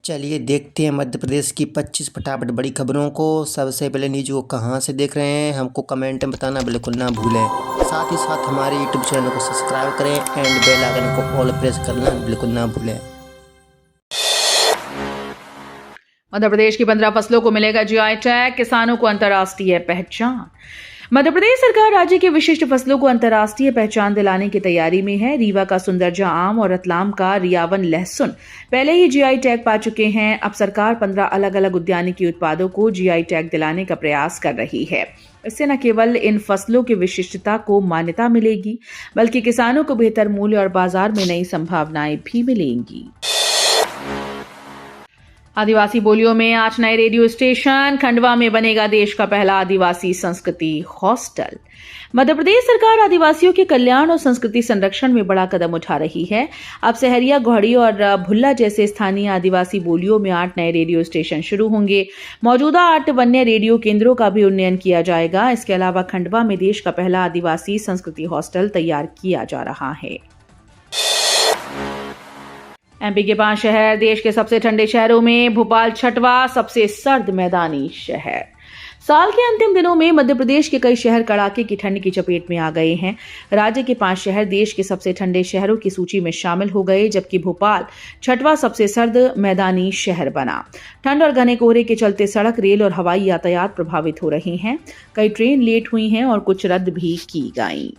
चलिए देखते हैं मध्य प्रदेश की 25 फटाफट बड़ी खबरों को। सबसे पहले न्यूज़ को कहाँ से देख रहे हैं हमको कमेंट में बताना बिल्कुल ना भूलें। साथ ही साथ हमारे यूट्यूब चैनल को सब्सक्राइब करें एंड बेल आइकन को ऑल प्रेस करना बिल्कुल ना भूलें। मध्य प्रदेश की 15 फसलों को मिलेगा जीआई टैग, किसानों को अंतर्राष्ट्रीय पहचान। मध्य प्रदेश सरकार राज्य की विशिष्ट फसलों को अंतर्राष्ट्रीय पहचान दिलाने की तैयारी में है। रीवा का सुंदरजा आम और रतलाम का रियावन लहसुन पहले ही जीआई टैग पा चुके हैं। अब सरकार 15 अलग अलग उद्यानिकी उत्पादों को जीआई टैग दिलाने का प्रयास कर रही है। इससे न केवल इन फसलों की विशिष्टता को मान्यता मिलेगी, बल्कि किसानों को बेहतर मूल्य और बाजार में नई संभावनाएं भी मिलेंगी। आदिवासी बोलियों में 8 नए रेडियो स्टेशन। खंडवा में बनेगा देश का पहला आदिवासी संस्कृति हॉस्टल। मध्य प्रदेश सरकार आदिवासियों के कल्याण और संस्कृति संरक्षण में बड़ा कदम उठा रही है। अब सहरिया, घोड़ी और भुल्ला जैसे स्थानीय आदिवासी बोलियों में 8 नए रेडियो स्टेशन शुरू होंगे। मौजूदा 8 वन्य रेडियो केंद्रों का भी उन्नयन किया जाएगा। इसके अलावा खंडवा में देश का पहला आदिवासी संस्कृति हॉस्टल तैयार किया जा रहा है। एमपी के 5 शहर देश के सबसे ठंडे शहरों में, भोपाल छठवां सबसे सर्द मैदानी शहर। साल के अंतिम दिनों में मध्य प्रदेश के कई शहर कड़ाके की ठंड की चपेट में आ गए हैं। राज्य के 5 शहर देश के सबसे ठंडे शहरों की सूची में शामिल हो गए, जबकि भोपाल छठवां सबसे सर्द मैदानी शहर बना। ठंड और घने कोहरे के चलते सड़क, रेल और हवाई यातायात प्रभावित हो रहे हैं। कई ट्रेन लेट हुई हैं और कुछ रद्द भी की गई।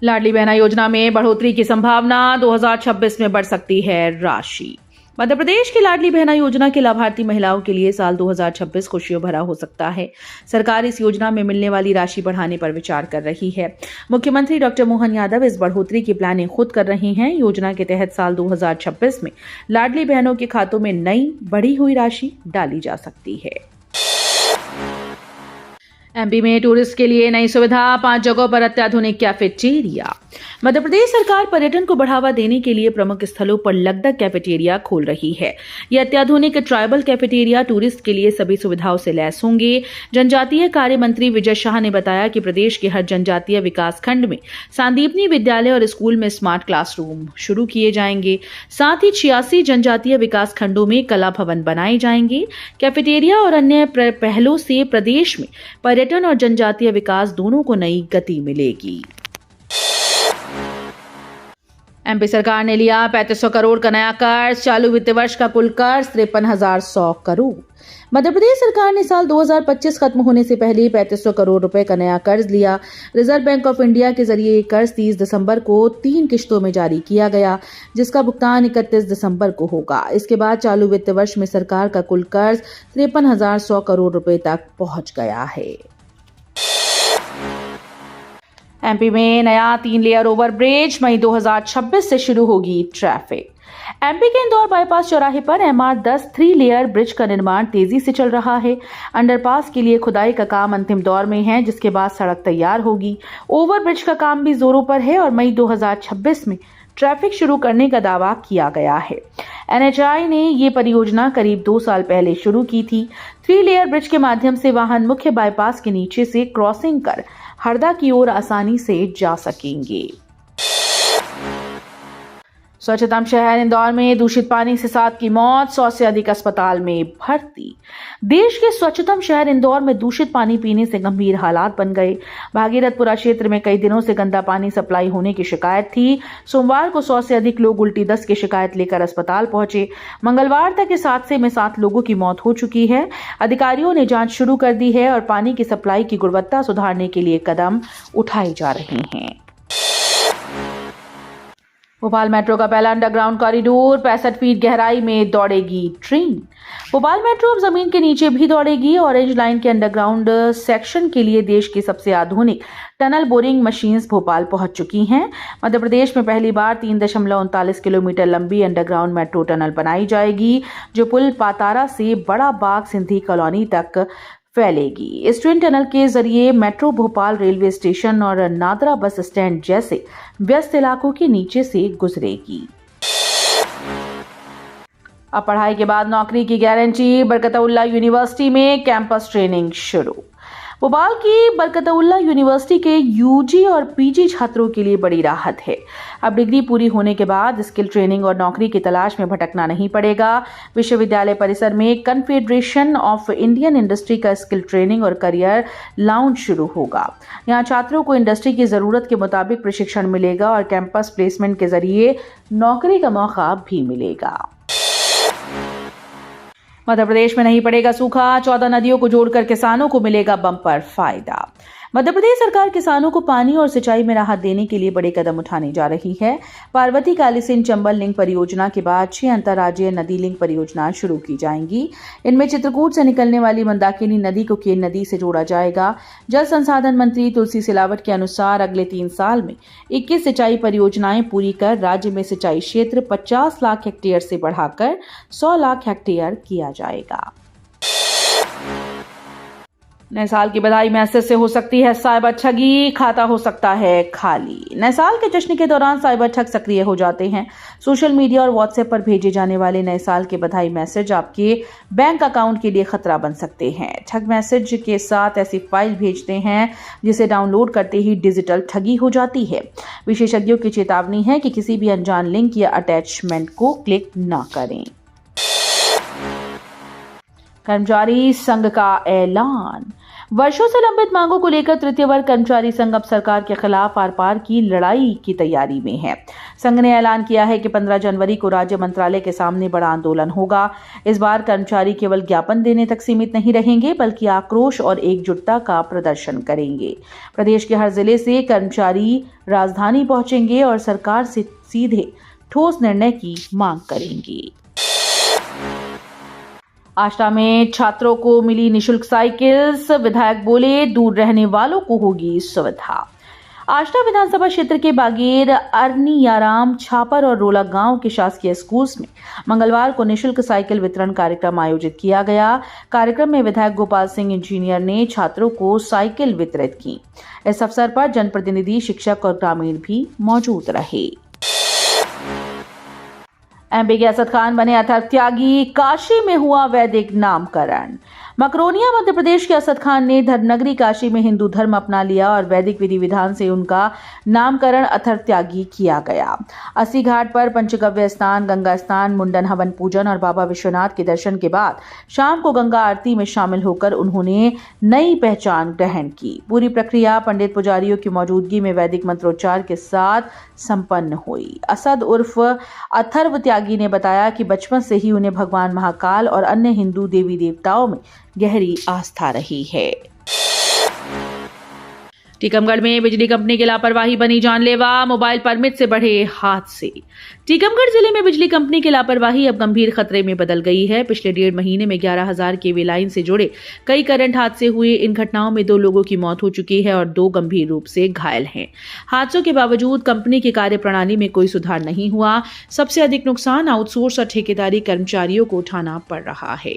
लाडली बहना योजना में बढ़ोतरी की संभावना, 2026 में बढ़ सकती है राशि। मध्य प्रदेश की लाडली बहना योजना के लाभार्थी महिलाओं के लिए साल 2026 खुशियों भरा हो सकता है। सरकार इस योजना में मिलने वाली राशि बढ़ाने पर विचार कर रही है। मुख्यमंत्री डॉक्टर मोहन यादव इस बढ़ोतरी की प्लानिंग खुद कर रहे हैं। योजना के तहत साल 2026 में लाडली बहनों के खातों में नई बढ़ी हुई राशि डाली जा सकती है। एमपी में टूरिस्ट के लिए नई सुविधा, 5 जगहों पर अत्याधुनिक कैफेटेरिया। मध्य प्रदेश सरकार पर्यटन को बढ़ावा देने के लिए प्रमुख स्थलों पर लगदग कैफेटेरिया खोल रही है। यह अत्याधुनिक ट्राइबल कैफेटेरिया टूरिस्ट के लिए सभी सुविधाओं से लैस होंगे। जनजातीय कार्य मंत्री विजय शाह ने बताया कि प्रदेश के हर जनजातीय विकास खंड में सांदीपनी विद्यालय और स्कूल में स्मार्ट क्लासरूम शुरू किए जाएंगे। साथ ही 86 जनजातीय विकास खंडों में कला भवन बनाए जाएंगे। कैफेटेरिया और अन्य पहलों से प्रदेश में पर्यटन और जनजातीय विकास दोनों को नई गति मिलेगी। एमपी सरकार ने लिया 3500 करोड़ का नया कर्ज। चालू वित्त वर्ष का कुल कर्ज 53,100 करोड़। मध्य प्रदेश सरकार ने साल 2025 खत्म होने से पहले 3500 करोड़ रुपए का नया कर्ज लिया। रिजर्व बैंक ऑफ इंडिया के जरिए कर्ज 30 दिसंबर को 3 किश्तों में जारी किया गया, जिसका भुगतान 31 दिसंबर को होगा। इसके बाद चालू वित्त वर्ष में सरकार का कुल कर्ज 53,100 करोड़ रुपए तक पहुंच गया है। एमपी में नया 3 लेयर ओवरब्रिज, मई 2026 से शुरू होगी ट्रैफिक। एमपी के इंदौर बाईपास चौराहे पर MR10 3 लेयर ब्रिज का निर्माण तेजी से चल रहा है। अंडरपास के लिए खुदाई का काम अंतिम दौर में है, जिसके बाद सड़क तैयार होगी। ओवरब्रिज का काम भी जोरों पर है और मई 2026 में ट्रैफिक शुरू करने का दावा किया गया है। NHAI ने ये परियोजना करीब 2 साल पहले शुरू की थी। 3 लेयर ब्रिज के माध्यम से वाहन मुख्य बाईपास के नीचे से क्रॉसिंग कर हरदा की ओर आसानी से जा सकेंगे। स्वच्छतम शहर इंदौर में दूषित पानी से 7 की मौत, 100 से अधिक अस्पताल में भर्ती। देश के स्वच्छतम शहर इंदौर में दूषित पानी पीने से गंभीर हालात बन गए। भागीरथपुरा क्षेत्र में कई दिनों से गंदा पानी सप्लाई होने की शिकायत थी। सोमवार को 100 से अधिक लोग उल्टी दस्त की शिकायत लेकर अस्पताल पहुंचे। मंगलवार तक इस हादसे में 7 लोगों की मौत हो चुकी है। अधिकारियों ने जांच शुरू कर दी है और पानी की सप्लाई की गुणवत्ता सुधारने के लिए कदम उठाए जा रहे हैं। भोपाल मेट्रो का पहला अंडरग्राउंड कॉरिडोर, 65 फीट गहराई में दौड़ेगी ट्रेन। भोपाल मेट्रो अब जमीन के नीचे भी दौड़ेगी। ऑरेंज लाइन के अंडरग्राउंड सेक्शन के लिए देश की सबसे आधुनिक टनल बोरिंग मशीन्स भोपाल पहुंच चुकी हैं। मध्य प्रदेश में पहली बार 3.39 किलोमीटर लंबी अंडरग्राउंड मेट्रो टनल बनाई जाएगी, जो पुल पातारा से बड़ा बाग सिंधी कॉलोनी तक फैलेगी। इस ट्रेन टनल के जरिए मेट्रो भोपाल रेलवे स्टेशन और नादरा बस स्टैंड जैसे व्यस्त इलाकों के नीचे से गुजरेगी। अब पढ़ाई के बाद नौकरी की गारंटी, बरकतउल्ला यूनिवर्सिटी में कैंपस ट्रेनिंग शुरू। भोपाल की बरकतउल्ला यूनिवर्सिटी के यूजी और पीजी छात्रों के लिए बड़ी राहत है। अब डिग्री पूरी होने के बाद स्किल ट्रेनिंग और नौकरी की तलाश में भटकना नहीं पड़ेगा। विश्वविद्यालय परिसर में कन्फेडरेशन ऑफ इंडियन इंडस्ट्री का स्किल ट्रेनिंग और करियर लाउंज शुरू होगा। यहाँ छात्रों को इंडस्ट्री की जरूरत के मुताबिक प्रशिक्षण मिलेगा और कैंपस प्लेसमेंट के जरिए नौकरी का मौका भी मिलेगा। मध्य प्रदेश में नहीं पड़ेगा सूखा, 14 नदियों को जोड़कर किसानों को मिलेगा बम्पर फायदा। मध्य प्रदेश सरकार किसानों को पानी और सिंचाई में राहत देने के लिए बड़े कदम उठाने जा रही है। पार्वती कालीसिंध चंबल लिंक परियोजना के बाद 6 अंतर्राज्यीय नदी लिंक परियोजनाएं शुरू की जाएंगी। इनमें चित्रकूट से निकलने वाली मंदाकिनी नदी को केन नदी से जोड़ा जाएगा। जल संसाधन मंत्री तुलसी सिलावट के अनुसार अगले 3 साल में 21 सिंचाई परियोजनाएं पूरी कर राज्य में सिंचाई क्षेत्र 50 लाख हेक्टेयर से बढ़ाकर 100 लाख हेक्टेयर किया जाएगा। नए साल की बधाई मैसेज से हो सकती है साइबर ठगी, खाता हो सकता है खाली। नए साल के जश्न के दौरान साइबर ठग सक्रिय हो जाते हैं। सोशल मीडिया और व्हाट्सएप पर भेजे जाने वाले नए साल के बधाई मैसेज आपके बैंक अकाउंट के लिए खतरा बन सकते हैं। ठग मैसेज के साथ ऐसी फाइल भेजते हैं जिसे डाउनलोड करते ही डिजिटल ठगी हो जाती है। विशेषज्ञों की चेतावनी है कि किसी भी अनजान लिंक या अटैचमेंट को क्लिक न करें। कर्मचारी संघ का ऐलान। वर्षों से लंबित मांगों को लेकर तृतीय वर्ग कर्मचारी संघ अब सरकार के खिलाफ आर पार की लड़ाई की तैयारी में है। संघ ने ऐलान किया है कि 15 जनवरी को राज्य मंत्रालय के सामने बड़ा आंदोलन होगा। इस बार कर्मचारी केवल ज्ञापन देने तक सीमित नहीं रहेंगे बल्कि आक्रोश और एकजुटता का प्रदर्शन करेंगे। प्रदेश के हर जिले से कर्मचारी राजधानी पहुंचेंगे और सरकार से सीधे ठोस निर्णय की मांग करेंगे। आष्टा में छात्रों को मिली निशुल्क साइकिल्स, विधायक बोले दूर रहने वालों को होगी सुविधा। आष्टा विधानसभा क्षेत्र के बागेर, अरनियाराम, छापर और रोला गांव के शासकीय स्कूल्स में मंगलवार को निशुल्क साइकिल वितरण कार्यक्रम आयोजित किया गया। कार्यक्रम में विधायक गोपाल सिंह इंजीनियर ने छात्रों को साइकिल वितरित की। इस अवसर पर जनप्रतिनिधि, शिक्षक और ग्रामीण भी मौजूद रहे। एमपी के असद खान बने अथर्व त्यागी, काशी में हुआ वैदिक नामकरण। मकरोनिया मध्य प्रदेश के असद खान ने धर्मनगरी काशी में हिंदू धर्म अपना लिया और वैदिक विधि विधान से उनका नामकरण अथर्व त्यागी किया गया। 80 घाट पर पंचगव्य स्नान, गंगा स्नान, मुंडन, हवन पूजन और बाबा विश्वनाथ के दर्शन के बाद शाम को गंगा आरती में शामिल होकर उन्होंने नई पहचान ग्रहण की। पूरी प्रक्रिया पंडित पुजारियों की मौजूदगी में वैदिक मंत्रोच्चार के साथ संपन्न हुई। असद उर्फ अथर्व त्यागी ने बताया कि बचपन से ही उन्हें भगवान महाकाल और अन्य हिंदू देवी देवताओं में गहरी आस्था रही है। टीकमगढ़ में बिजली कंपनी की लापरवाही बनी जानलेवा, मोबाइल परमिट से बढ़े हादसे। टीकमगढ़ जिले में बिजली कंपनी की लापरवाही अब गंभीर खतरे में बदल गई है। पिछले 1.5 महीने में 11,000 केवी लाइन से जुड़े कई करंट हादसे हुए। इन घटनाओं में 2 लोगों की मौत हो चुकी है और 2 गंभीर रूप से घायल हैं। हादसों के बावजूद कंपनी की कार्यप्रणाली में कोई सुधार नहीं हुआ। सबसे अधिक नुकसान आउटसोर्स और ठेकेदारी कर्मचारियों को उठाना पड़ रहा है।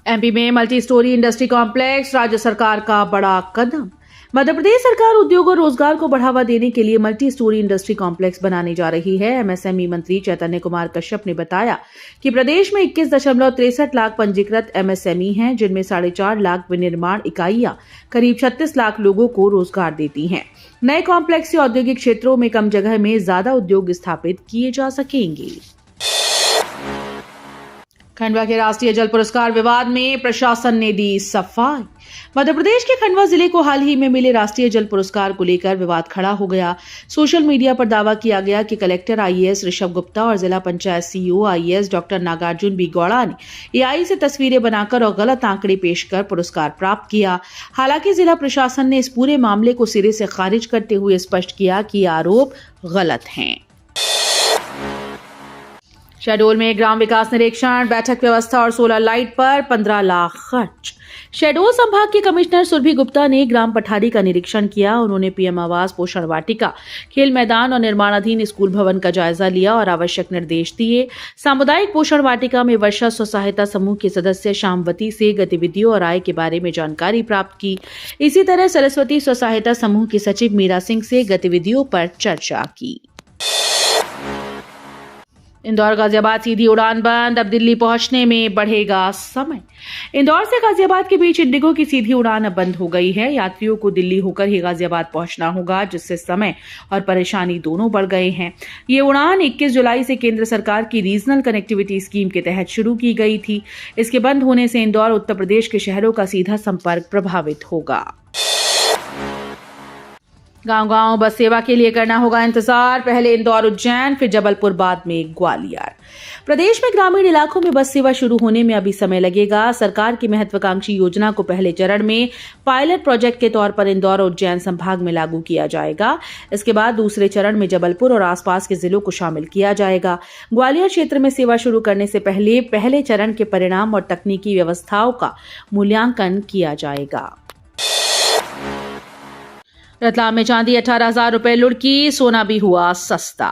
एमपी में मल्टी स्टोरी इंडस्ट्री कॉम्प्लेक्स, राज्य सरकार का बड़ा कदम। मध्य प्रदेश सरकार उद्योग और रोजगार को बढ़ावा देने के लिए मल्टी स्टोरी इंडस्ट्री कॉम्प्लेक्स बनाने जा रही है। एमएसएमई मंत्री चैतन्य कुमार कश्यप ने बताया कि प्रदेश में 21.63 लाख पंजीकृत एमएसएमई हैं, जिनमें 4.5 लाख विनिर्माण इकाइयां करीब 36 लाख लोगों को रोजगार देती हैं। नए कॉम्प्लेक्स से औद्योगिक क्षेत्रों में कम जगह में ज्यादा उद्योग स्थापित किए जा सकेंगे। खंडवा के राष्ट्रीय जल पुरस्कार विवाद में प्रशासन ने दी सफाई। मध्य प्रदेश के खंडवा जिले को हाल ही में मिले राष्ट्रीय जल पुरस्कार को लेकर विवाद खड़ा हो गया। सोशल मीडिया पर दावा किया गया कि कलेक्टर आईएएस ऋषभ गुप्ता और जिला panchayat CEO IAS doctor Nagarjun B Gowda ने एआई से तस्वीरें बनाकर और गलत आंकड़े पेश कर पुरस्कार प्राप्त किया। हालांकि जिला प्रशासन ने इस पूरे मामले को सिरे से खारिज करते हुए स्पष्ट किया कि आरोप गलत हैं। शहडोल में ग्राम विकास निरीक्षण, बैठक व्यवस्था और सोलर लाइट पर 15 लाख खर्च। शहडोल संभाग के कमिश्नर सुरभि गुप्ता ने ग्राम पठारी का निरीक्षण किया। उन्होंने पीएम आवास, पोषण वाटिका, खेल मैदान और निर्माणाधीन स्कूल भवन का जायजा लिया और आवश्यक निर्देश दिए। सामुदायिक पोषण वाटिका में वर्षा स्व सहायता समूह के सदस्य शामवती से गतिविधियों और आय के बारे में जानकारी प्राप्त की। इसी तरह सरस्वती स्व सहायता समूह की सचिव मीरा सिंह से गतिविधियों पर चर्चा की। इंदौर गाजियाबाद सीधी उड़ान बंद, अब दिल्ली पहुंचने में बढ़ेगा समय। इंदौर से गाजियाबाद के बीच इंडिगो की सीधी उड़ान अब बंद हो गई है। यात्रियों को दिल्ली होकर ही गाजियाबाद पहुंचना होगा, जिससे समय और परेशानी दोनों बढ़ गए हैं। ये उड़ान 21 जुलाई से केंद्र सरकार की रीजनल कनेक्टिविटी स्कीम के तहत शुरू की गई थी। इसके बंद होने से इंदौर उत्तर प्रदेश के शहरों का सीधा संपर्क प्रभावित होगा। गांव-गांव बस सेवा के लिए करना होगा इंतजार। पहले इंदौर उज्जैन, फिर जबलपुर, बाद में ग्वालियर। प्रदेश में ग्रामीण इलाकों में बस सेवा शुरू होने में अभी समय लगेगा। सरकार की महत्वाकांक्षी योजना को पहले चरण में पायलट प्रोजेक्ट के तौर पर इंदौर और उज्जैन संभाग में लागू किया जाएगा। इसके बाद दूसरे चरण में जबलपुर और आसपास के जिलों को शामिल किया जाएगा। ग्वालियर क्षेत्र में सेवा शुरू करने से पहले चरण के परिणाम और तकनीकी व्यवस्थाओं का मूल्यांकन किया जाएगा। रतलाम में चांदी 18,000 रुपए लुढ़की, सोना भी हुआ सस्ता।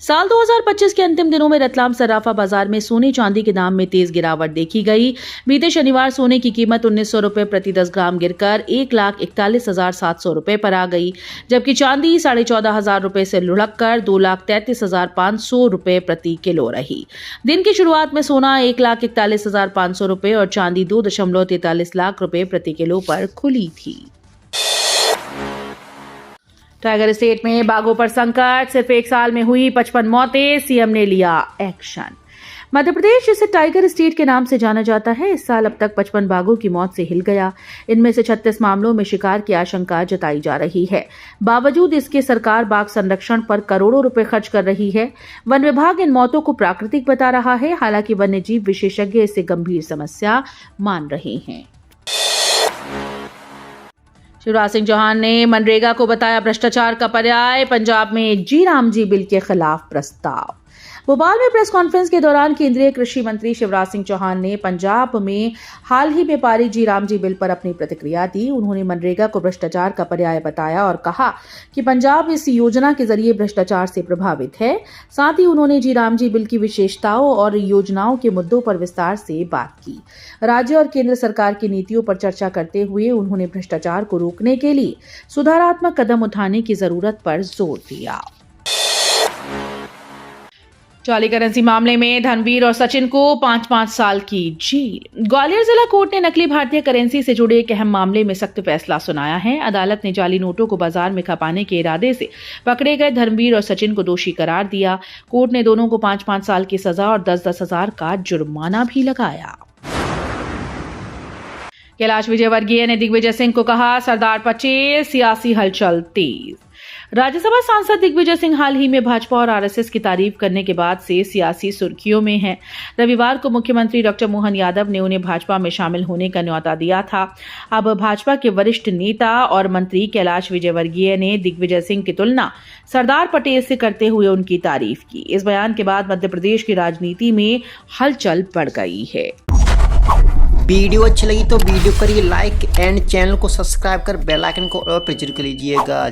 साल 2025 के अंतिम दिनों में रतलाम सराफा बाजार में सोने चांदी के दाम में तेज गिरावट देखी गई। बीते शनिवार सोने की कीमत 1900 रुपए प्रति 10 ग्राम गिरकर 1,41,700 रुपए पर आ गई, जबकि चांदी 14,500 रुपए से लुढ़ककर 2,33,500 रुपए प्रति किलो रही। दिन की शुरुआत में सोना 1,41,500 रुपए और चांदी 2.43 लाख रुपए प्रति किलो पर खुली थी। टाइगर स्टेट में बाघों पर संकट, सिर्फ एक साल में हुई 55 मौतें, सीएम ने लिया एक्शन। मध्य प्रदेश जिसे टाइगर स्टेट के नाम से जाना जाता है, इस साल अब तक 55 बाघों की मौत से हिल गया। इनमें से 36 मामलों में शिकार की आशंका जताई जा रही है। बावजूद इसके सरकार बाघ संरक्षण पर करोड़ों रुपए खर्च कर रही है। वन विभाग इन मौतों को प्राकृतिक बता रहा है, हालांकि वन्यजीव विशेषज्ञ इसे गंभीर समस्या मान रहे हैं। शिवराज सिंह चौहान ने मनरेगा को बताया भ्रष्टाचार का पर्याय, पंजाब में जी राम जी बिल के खिलाफ प्रस्ताव। भोपाल में प्रेस कॉन्फ्रेंस के दौरान केंद्रीय कृषि मंत्री शिवराज सिंह चौहान ने पंजाब में हाल ही में पारित जी राम जी बिल पर अपनी प्रतिक्रिया दी। उन्होंने मनरेगा को भ्रष्टाचार का पर्याय बताया और कहा कि पंजाब इस योजना के जरिए भ्रष्टाचार से प्रभावित है। साथ ही उन्होंने जी राम जी बिल की विशेषताओं और योजनाओं के मुद्दों पर विस्तार से बात की। राज्य और केंद्र सरकार की नीतियों पर चर्चा करते हुए उन्होंने भ्रष्टाचार को रोकने के लिए सुधारात्मक कदम उठाने की जरूरत पर जोर दिया। जाली करेंसी मामले में धनवीर और सचिन को 5-5 साल की जेल। ग्वालियर जिला कोर्ट ने नकली भारतीय करेंसी से जुड़े एक अहम मामले में सख्त फैसला सुनाया है। अदालत ने जाली नोटों को बाजार में खपाने के इरादे से पकड़े गए धनवीर और सचिन को दोषी करार दिया। कोर्ट ने दोनों को 5-5 साल की सजा और 10-10 हजार का जुर्माना भी लगाया। कैलाश विजयवर्गीय ने दिग्विजय सिंह को कहा, सरदार पटेल, सियासी हलचल तेज। राज्यसभा सांसद दिग्विजय सिंह हाल ही में भाजपा और आरएसएस की तारीफ करने के बाद से सियासी सुर्खियों में हैं। रविवार को मुख्यमंत्री डॉक्टर मोहन यादव ने उन्हें भाजपा में शामिल होने का न्योता दिया था। अब भाजपा के वरिष्ठ नेता और मंत्री कैलाश विजयवर्गीय ने दिग्विजय सिंह की तुलना सरदार पटेल से करते हुए उनकी तारीफ की। इस बयान के बाद मध्य प्रदेश की राजनीति में हलचल बढ़ गई है। वीडियो अच्छी लगी तो वीडियो करिए लाइक एंड चैनल को सब्सक्राइब कर बेल आइकन को और प्रेस कर लीजिएगा।